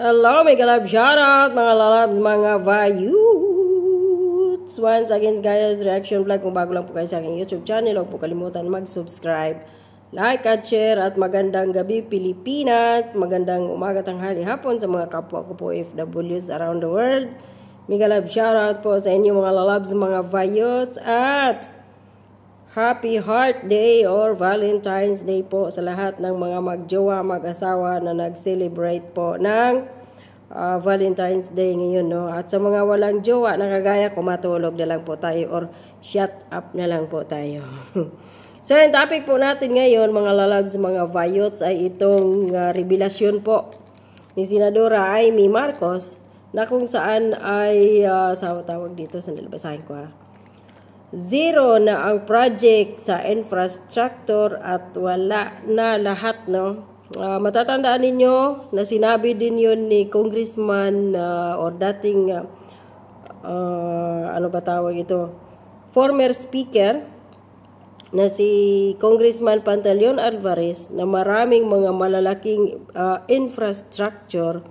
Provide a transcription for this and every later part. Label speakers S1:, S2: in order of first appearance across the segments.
S1: Hello, may galab shoutout, mga lalab, mga vayuts. Once again, guys, reaction vlog. Kung bago lang po kayo sa aking YouTube channel, huwag po kalimutan mag-subscribe, like at share. At magandang gabi, Pilipinas. Magandang umaga, tanghali, hapon sa mga kapwa ko po FWs around the world. May galab shoutout po sa inyo, mga lalabs, mga vayuts. At Happy Heart Day or Valentine's Day po sa lahat ng mga magjowa, mag-asawa na nag-celebrate po ng Valentine's Day ngayon, no? At sa mga walang jowa na kagaya ko, matulog na lang po tayo or shut up na lang po tayo. So, yung topic po natin ngayon, mga lalabs, mga vayots, ay itong revelasyon po ni Senadora Amy Marcos na kung saan ay, sa tawag dito, sandali basahin ko zero na ang project sa infrastructure at wala na lahat, no? Matatandaan ninyo na sinabi din yun ni Congressman or dating ano ba tawag ito? Former Speaker na si Congressman Pantaleon Alvarez na maraming mga malalaking infrastructure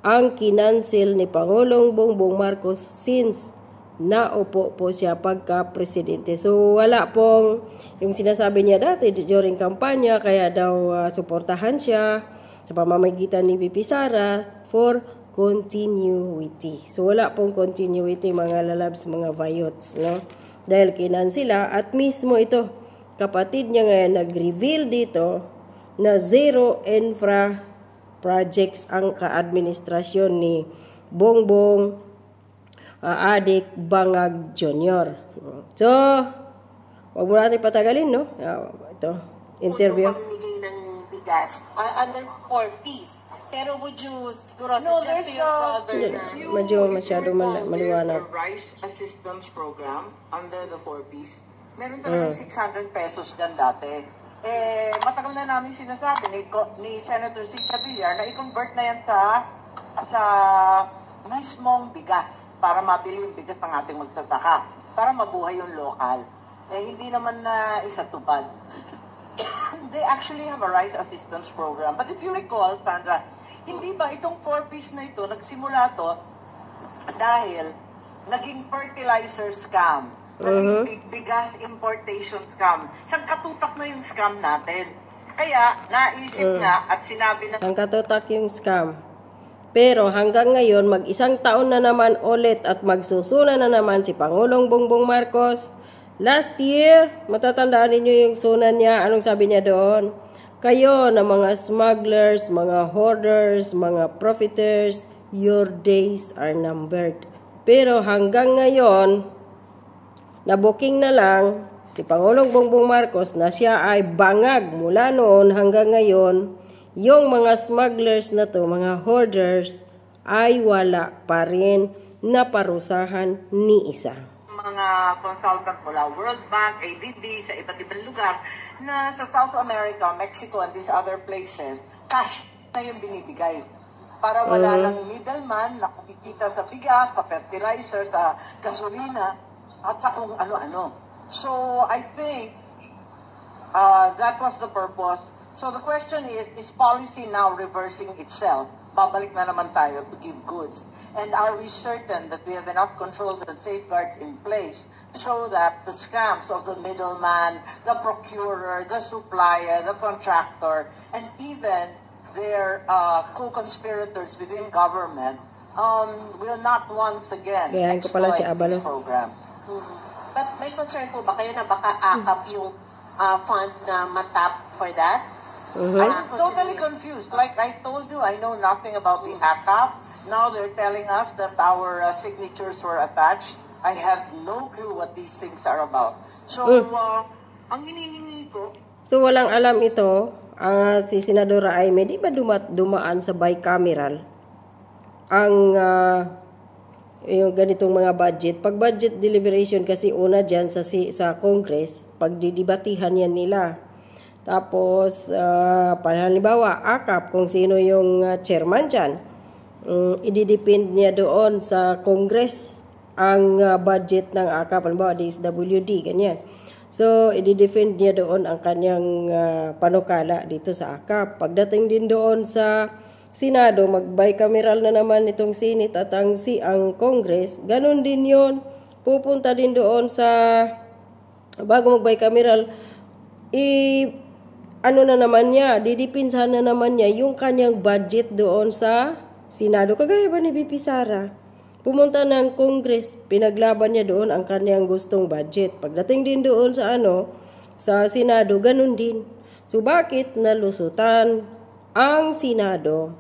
S1: ang kinansel ni Pangulong Bongbong Marcos since naupo po siya pagka-presidente. So, wala pong yung sinasabi niya dati during kampanya, kaya daw suportahan siya sa pamamagitan ni VP Sara for continuity. So, wala pong continuity, mga lalabs, mga vayots, no? Dahil kinan sila at mismo ito, kapatid niya ngayon nag-reveal dito na zero infra projects ang ka-administrasyon ni Bongbong Adik Bangag Jr. So, wag mo natin patagalin, no? Ito, interview.
S2: Pamimigay ng bigas under 4Ps. Pero would you siguro suggest to your brother na
S1: medyo masyado maliwanag.
S3: Rice Assistance Program under the 4Ps.
S4: Meron talagang 600 pesos dyan dati. Matagal na namin sinasabi ni Senator Cynthia Villar na i-convert na yan sa mismong bigas para mabili yung bigas ng ating magsasaka, para mabuhay yung lokal. Hindi naman na isatupad. They actually have a rice assistance program. But if you recall, Sandra, hindi ba itong 4Ps na ito, nagsimula to dahil naging fertilizer scam, naging bigas importation scam. Siyang katutak na yung scam natin. Kaya, naisip nga at sinabi na...
S1: Siyang katutak yung scam. Pero hanggang ngayon, mag-isang taon na naman ulit at magsusuna na naman si Pangulong Bongbong Marcos. Last year, matatandaan ninyo yung sunan niya. Anong sabi niya doon? Kayo na mga smugglers, mga hoarders, mga profiteers, your days are numbered. Pero hanggang ngayon, na-booking na lang si Pangulong Bongbong Marcos na siya ay bangag mula noon hanggang ngayon. Yung mga smugglers na to, mga hoarders, ay wala pa rin na parusahan ni isa.
S4: Mga consultant mula World Bank, ADB, sa iba't ibang lugar, na sa South America, Mexico, and these other places, cash na yung binibigay. Para wala lang middleman na kumikita sa bigas, sa fertilizer, sa gasolina, at sa kung ano-ano. So, I think that was the purpose. So the question is policy now reversing itself? Babalik na naman tayo to give goods. And are we certain that we have enough controls and safeguards in place so that the scams of the middleman, the procurer, the supplier, the contractor, and even their co-conspirators within government will not once again exploit this program?
S2: But may concern po ba kayo na baka akap yung fund na matap for that?
S4: I'm totally confused. Like I told you, I know nothing about the ACAP. Now they're telling us that our signatures were attached. I have no clue what these things are about. So, ang hinihingi ko...
S1: So, walang alam ito. Si Senadora Amy, di ba dumaan sa bicameral ang yung ganitong mga budget? Pag budget deliberation kasi una dyan sa Congress, pagdidibatihan yan nila. Tapos, halimbawa, AKAP, kung sino yung chairman dyan, ididepend niya doon sa Congress ang budget ng AKAP, halimbawa, DSWD, ganyan. So, ididefend niya doon ang kanyang panukala dito sa AKAP. Pagdating din doon sa Senado, mag-bicameral na naman itong Senate at ang Congress. Ganon din yon. Pupunta din doon sa, bago mag-bicameral, ano na naman niya, didipinsahan na naman niya yung kanyang budget doon sa Senado. Kagaya ba ni BP Sara? Pumunta ng Congress, pinaglaban niya doon ang kanyang gustong budget. Pagdating din doon sa sa Senado, ganun din. So bakit nalusutan ang Senado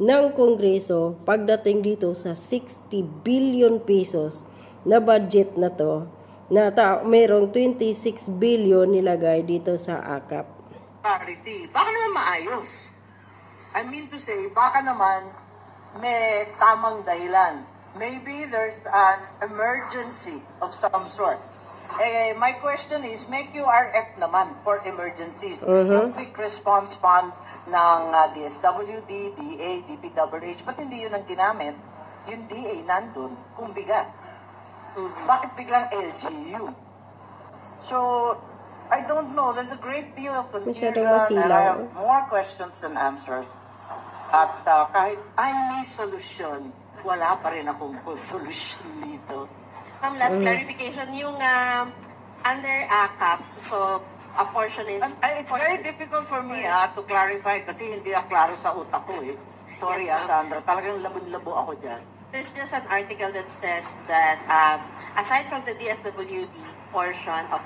S1: ng Kongreso pagdating dito sa 60 billion pesos na budget na to, na merong 26 billion nilagay dito sa AKAP?
S4: Clarity. Baka naman maayos. I mean to say, baka naman may tamang dahilan. Maybe there's an emergency of some sort. My question is, may QRF naman for emergencies. Yung quick response fund ng DSWD, DA, DPWH, ba't hindi yun ang ginamit? Yung DA nandun, kung bigat. Bakit biglang LGU? So, I don't know. There's a great deal of confusion and I have more questions than answers. At kahit may solution, wala pa rin akong solution dito.
S2: Last clarification, yung under AKAP, so a portion is...
S4: It's very difficult for me to clarify kasi hindi klaro sa utak ko eh. Sorry
S2: Yes,
S4: Sandra, talagang labo-labo ako dyan.
S2: There's just an article that says that aside from the DSWD portion of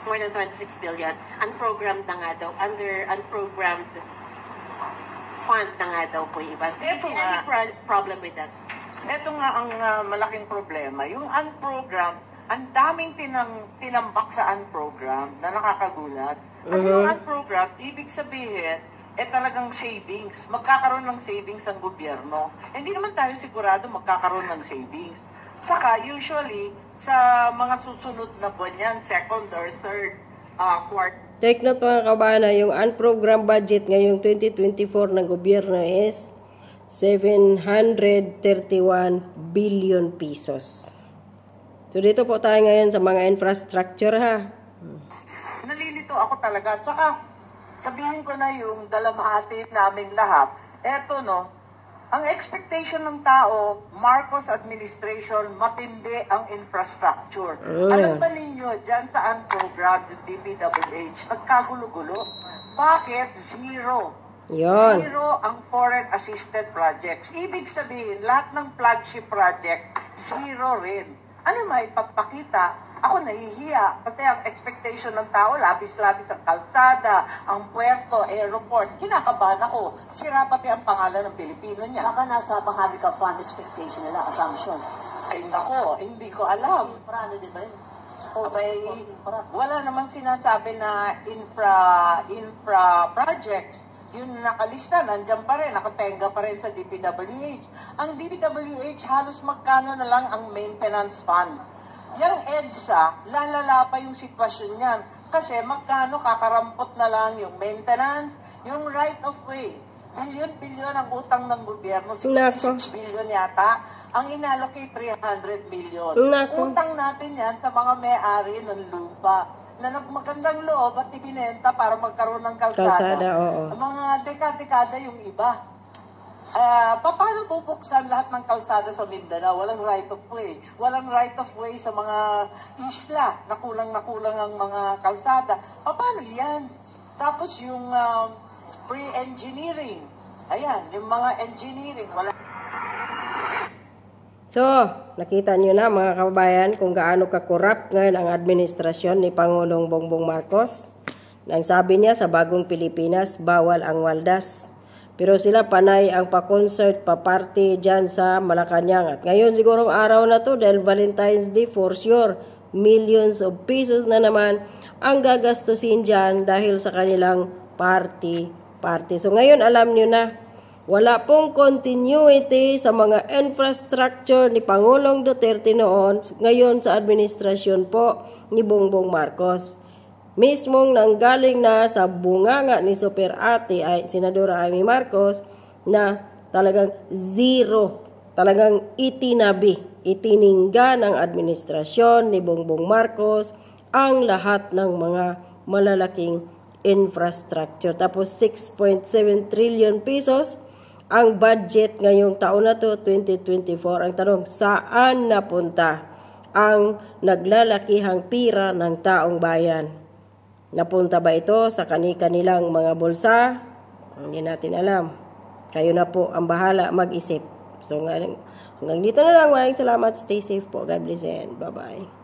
S2: more than 26 billion, unprogrammed na nga daw, under unprogrammed fund na nga daw po iba. Do you see any problem with that?
S4: Ito nga ang malaking problema. Yung unprogrammed, ang daming tinambak sa unprogrammed na nakakagulat. Kasi yung unprogrammed, ibig sabihin, talagang savings. Magkakaroon ng savings ang gobyerno. Hindi naman tayo sigurado magkakaroon ng savings. Saka, usually, sa mga susunod na buwan yan, second or third quarter.
S1: Take note mga kabana, yung unprogrammed budget ngayong 2024 ng gobyerno is 731 billion pesos. So dito po tayo ngayon sa mga infrastructure ha.
S4: Nalilito ako talaga. Saka sabihin ko na yung dalamhati naming lahat. Eto no, ang expectation ng tao, Marcos administration, matindi ang infrastructure. Alam ba ninyo, dyan sa unprogrammed DPWH, nagkagulo-gulo? Bakit? Zero.
S1: Yon.
S4: Zero ang foreign assisted projects. Ibig sabihin, lahat ng flagship project, zero rin. Ano may papakita? Ako nahihiya kasi ang expectation ng tao, labis-labis ang kalsada, ang puerto, airport. Kinakabahan ako. Sira pati ang pangalan ng Pilipino niya.
S5: Baka nasa Baharica Fund expectation nila, assumption.
S4: Ay nako, hindi ko alam.
S5: Infra, ano din ba yun?
S4: Wala namang sinasabi na infra projects. Yung nakalista, nandiyan pa rin, nakatenga pa rin sa DPWH. Ang DPWH, halos magkano na lang ang maintenance fund. Yang EDSA, lalala pa yung sitwasyon niyan. Kasi magkano kakarampot na lang yung maintenance, yung right of way. Bilyon-bilyon ang utang ng gobyerno, 66 billion yata. Ang inallocate 300 million. Utang natin yan sa mga may-ari ng lupa na magandang loob at ibinenta para magkaroon ng kalsada. Mga dekada yung iba. Paano bubuksan lahat ng kalsada sa Mindanao? Walang right of way. Walang right of way sa mga isla na kulang ang mga kalsada. Paano yan? Tapos yung pre-engineering. Ayan, yung mga engineering. Wala.
S1: So, nakita nyo na mga kababayan kung gaano ka-corrupt ngayon ang administrasyon ni Pangulong Bongbong Marcos. Nang sabi niya sa bagong Pilipinas, bawal ang waldas. Pero sila panay ang pa-concert, pa-party dyan sa Malacanang. At ngayon sigurong araw na to dahil Valentine's Day for sure. Millions of pesos na naman ang gagastusin dyan dahil sa kanilang party. So ngayon alam nyo na, wala pong continuity sa mga infrastructure ni Pangulong Duterte noon, ngayon sa administrasyon po ni Bongbong Marcos. Mismong nanggaling na sa bunganga ni Super Ate ay Senadora Amy Marcos na talagang zero, talagang itiningga ng administrasyon ni Bongbong Marcos ang lahat ng mga malalaking infrastructure. Tapos 6.7 trillion pesos ang budget ngayong taon na to, 2024. Ang tanong, saan napunta ang naglalakihang pira ng taong bayan? Napunta ba ito sa kani-kanilang mga bulsa? Hindi natin alam. Kayo na po ang bahala mag-isip. So hanggang dito na lang. Maraming salamat. Stay safe po. God bless and bye-bye.